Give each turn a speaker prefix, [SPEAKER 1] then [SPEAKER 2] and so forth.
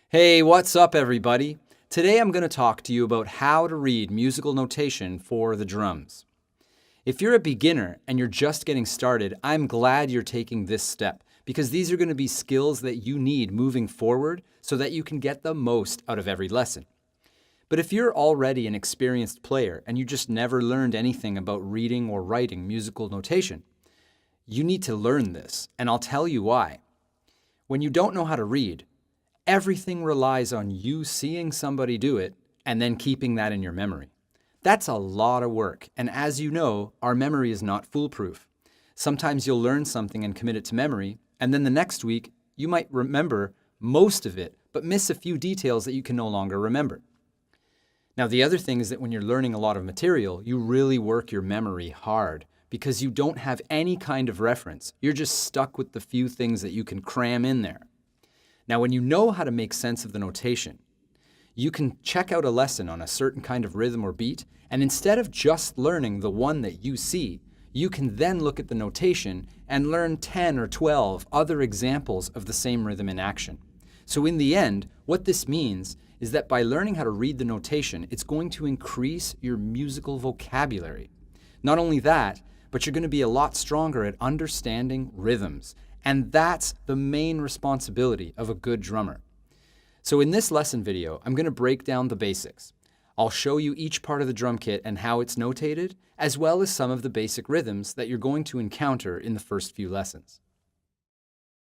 [SPEAKER 1] Hey, what's up everybody? Today I'm going to talk to you about how to read musical notation for the drums. If you're a beginner and you're just getting started, I'm glad you're taking this step because these are going to be skills that you need moving forward so that you can get the most out of every lesson. But if you're already an experienced player and you just never learned anything about reading or writing musical notation, you need to learn this, and I'll tell you why. When you don't know how to read, everything relies on you seeing somebody do it and then keeping that in your memory. That's a lot of work, and as you know, our memory is not foolproof. Sometimes you'll learn something and commit it to memory, and then the next week you might remember most of it, but miss a few details that you can no longer remember. Now the other thing is that when you're learning a lot of material, you really work your memory hard because you don't have any kind of reference. You're just stuck with the few things that you can cram in there. Now, when you know how to make sense of the notation, you can check out a lesson on a certain kind of rhythm or beat, and instead of just learning the one that you see, you can then look at the notation and learn 10 or 12 other examples of the same rhythm in action. So in the end, what this means is that by learning how to read the notation, it's going to increase your musical vocabulary. Not only that, but you're going to be a lot stronger at understanding rhythms. And that's the main responsibility of a good drummer. So in this lesson video, I'm going to break down the basics. I'll show you each part of the drum kit and how it's notated, as well as some of the basic rhythms that you're going to encounter in the first few lessons.